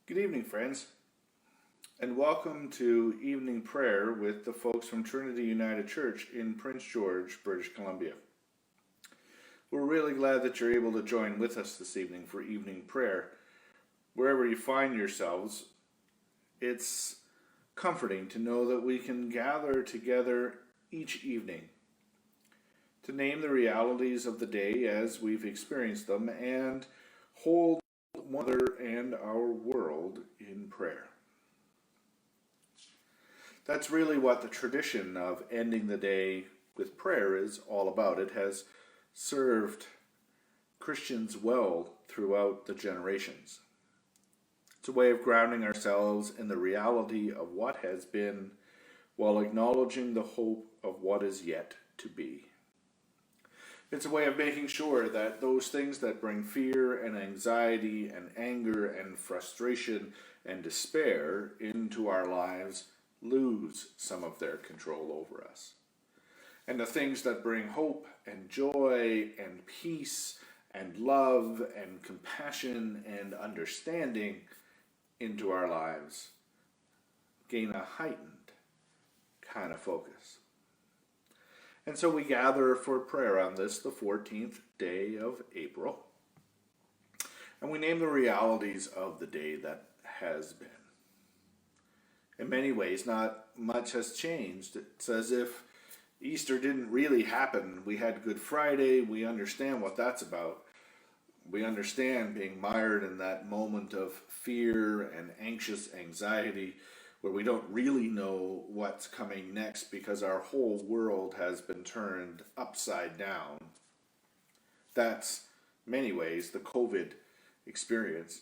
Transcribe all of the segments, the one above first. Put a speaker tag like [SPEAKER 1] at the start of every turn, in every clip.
[SPEAKER 1] Good evening, friends, and welcome to evening prayer with the folks from Trinity United Church in Prince George, British Columbia. We're really glad that you're able to join with us this evening for evening prayer. Wherever you find yourselves, it's comforting to know that we can gather together each evening to name the realities of the day as we've experienced them and hold one another and our world in prayer. That's really what the tradition of ending the day with prayer is all about. It has served Christians well throughout the generations. It's a way of grounding ourselves in the reality of what has been while acknowledging the hope of what is yet to be. It's a way of making sure that those things that bring fear and anxiety and anger and frustration and despair into our lives lose some of their control over us. And the things that bring hope and joy and peace and love and compassion and understanding into our lives gain a heightened kind of focus. And so we gather for prayer on this, the 14th day of April, and we name the realities of the day that has been. In many ways, not much has changed. It's as if Easter didn't really happen. We had Good Friday. We understand what that's about. We understand being mired in that moment of fear and anxious anxiety where we don't really know what's coming next because our whole world has been turned upside down. That's, in many ways, the COVID experience.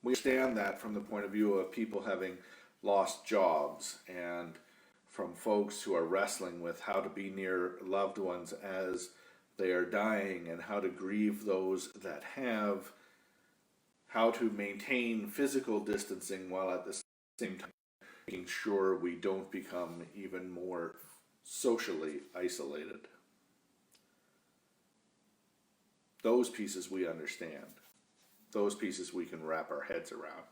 [SPEAKER 1] We understand that from the point of view of people having lost jobs and from folks who are wrestling with how to be near loved ones as they are dying and how to grieve those that have, how to maintain physical distancing while at the same time making sure we don't become even more socially isolated. Those pieces we understand. Those pieces we can wrap our heads around.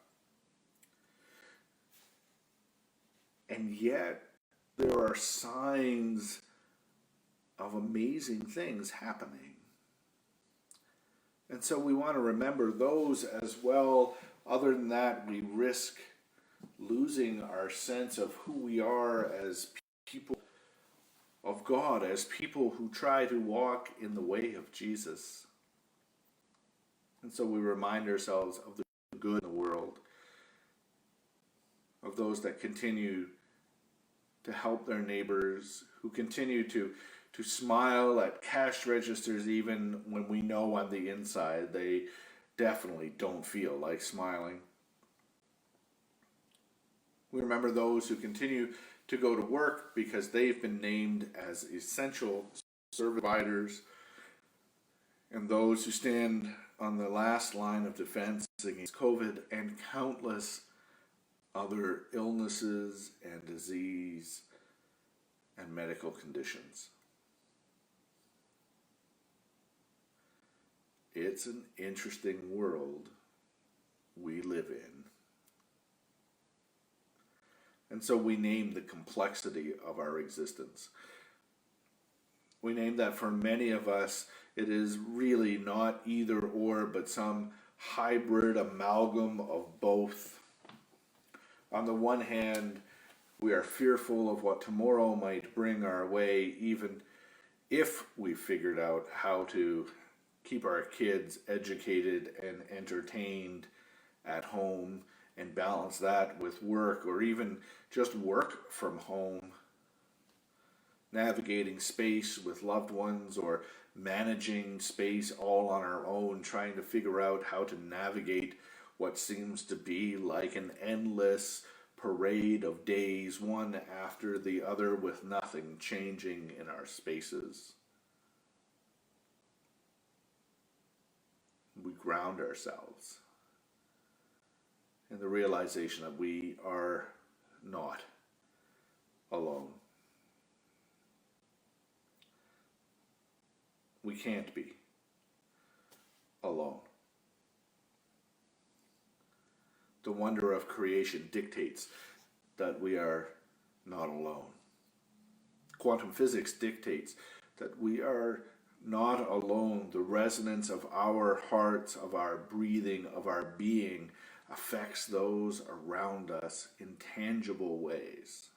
[SPEAKER 1] And yet, there are signs of amazing things happening. And so we want to remember those as well. Other than that, we risk losing our sense of who we are as people of God, as people who try to walk in the way of Jesus. And so we remind ourselves of the good in the world, of those that continue to help their neighbors, who continue to smile at cash registers even when we know on the inside they definitely don't feel like smiling. We remember those who continue to go to work because they've been named as essential service providers, and those who stand on the last line of defense against COVID and countless other illnesses and disease and medical conditions. It's an interesting world we live in. And so we name the complexity of our existence. We name that for many of us, it is really not either or, but some hybrid amalgam of both. On the one hand, we are fearful of what tomorrow might bring our way, even if we figured out how to keep our kids educated and entertained at home and balance that with work or even just work from home. Navigating space with loved ones or managing space all on our own, trying to figure out how to navigate what seems to be like an endless parade of days, one after the other, with nothing changing in our spaces. We ground ourselves in the realization that we are not alone. We can't be alone. The wonder of creation dictates that we are not alone. Quantum physics dictates that we are not alone. The resonance of our hearts, of our breathing, of our being affects those around us in tangible ways.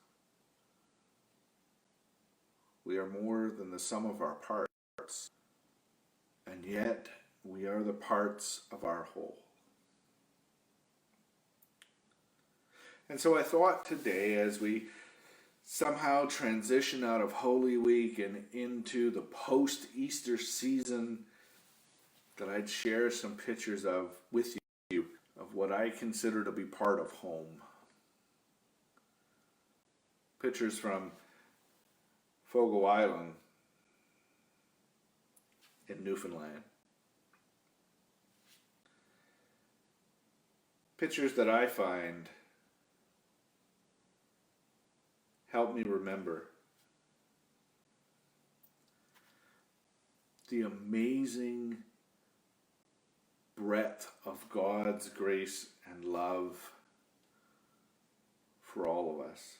[SPEAKER 1] We are more than the sum of our parts, and yet we are the parts of our whole. And so I thought today, as we somehow transition out of Holy Week and into the post-Easter season, that I'd share some pictures with you of what I consider to be part of home. Pictures from Fogo Island in Newfoundland. Pictures that I find help me remember the amazing breadth of God's grace and love for all of us.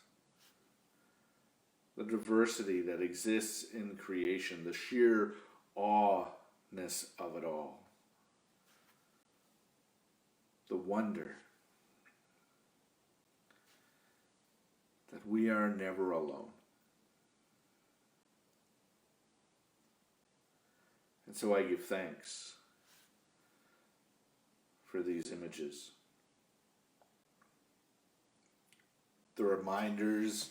[SPEAKER 1] The diversity that exists in creation, the sheer awe-ness of it all. The wonder that we are never alone. And so I give thanks for these images. The reminders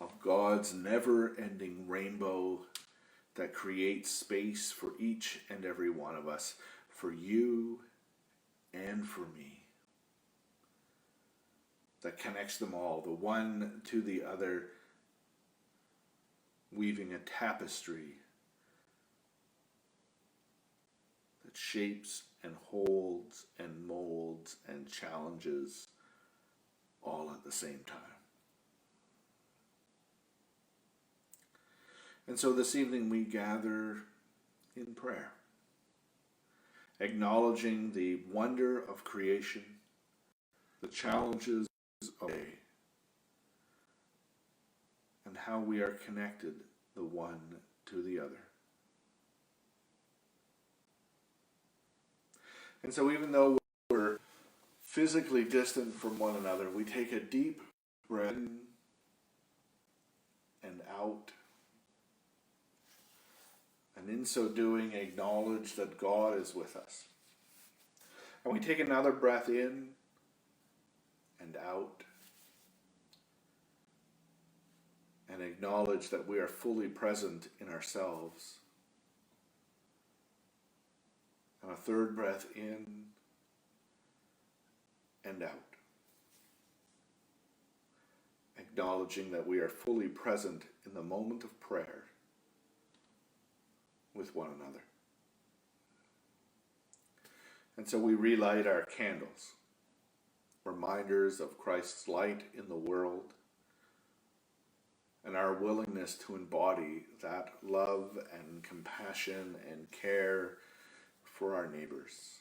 [SPEAKER 1] of God's never-ending rainbow that creates space for each and every one of us, for you and for me, that connects them all, the one to the other, weaving a tapestry that shapes and holds and molds and challenges all at the same time. And so this evening we gather in prayer, acknowledging the wonder of creation, the challenges of day, and how we are connected the one to the other. And so even though we're physically distant from one another, we take a deep breath in and out, and in so doing acknowledge that God is with us. And we take another breath in and out, and acknowledge that we are fully present in ourselves. And a third breath in and out, acknowledging that we are fully present in the moment of prayer with one another. And so we relight our candles, reminders of Christ's light in the world, and our willingness to embody that love and compassion and care for our neighbors.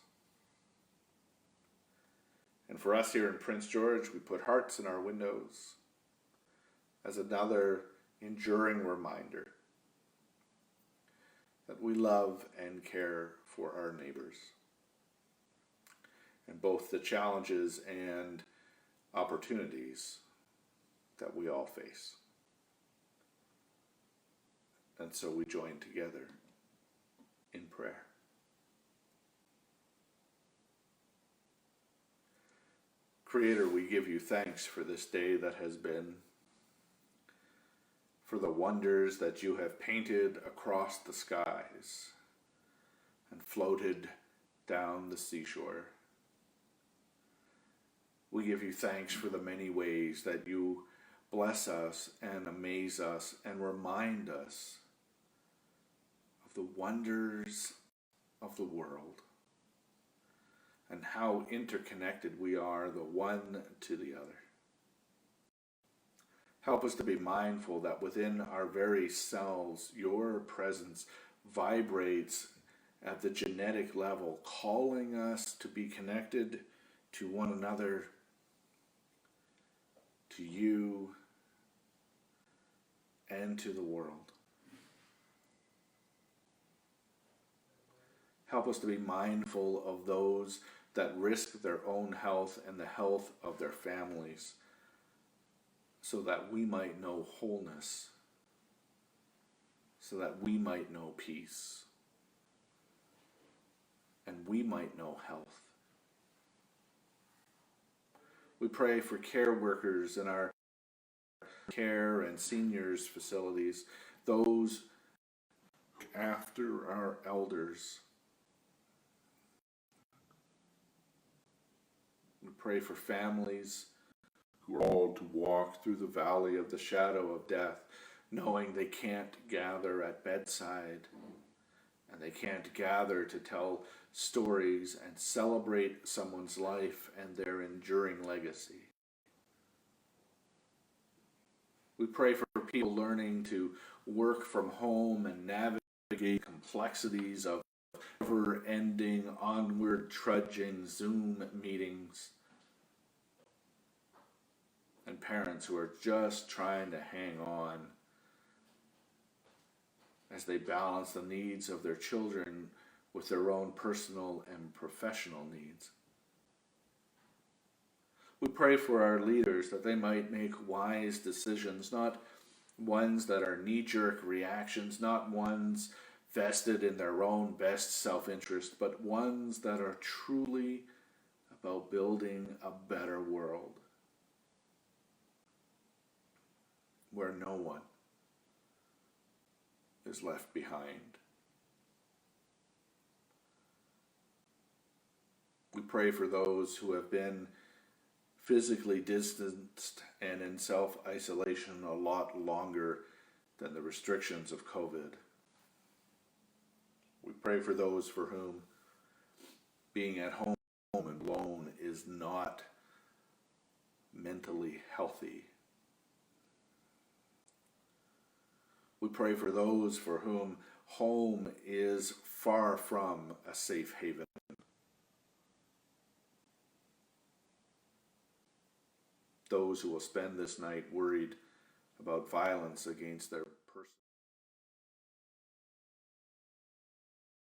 [SPEAKER 1] And for us here in Prince George, we put hearts in our windows as another enduring reminder that we love and care for our neighbors, and both the challenges and opportunities that we all face. And so we join together in prayer. Creator, we give you thanks for this day that has been, for the wonders that you have painted across the skies and floated down the seashore. We give you thanks for the many ways that you bless us and amaze us and remind us of the wonders of the world and how interconnected we are, the one to the other. Help us to be mindful that within our very selves, your presence vibrates at the genetic level, calling us to be connected to one another, to you, and to the world. Help us to be mindful of those that risk their own health and the health of their families, so that we might know wholeness, so that we might know peace, and we might know health. We pray for care workers in our care and seniors facilities, those after our elders. We pray for families who are called to walk through the valley of the shadow of death, knowing they can't gather at bedside, and they can't gather to tell stories and celebrate someone's life and their enduring legacy. We pray for people learning to work from home and navigate complexities of never-ending, onward trudging Zoom meetings, and parents who are just trying to hang on as they balance the needs of their children with their own personal and professional needs. We pray for our leaders that they might make wise decisions, not ones that are knee-jerk reactions, not ones vested in their own best self-interest, but ones that are truly about building a better world where no one is left behind. We pray for those who have been physically distanced and in self-isolation a lot longer than the restrictions of COVID. We pray for those for whom being at home and alone is not mentally healthy. We pray for those for whom home is far from a safe haven. Those who will spend this night worried about violence against their person.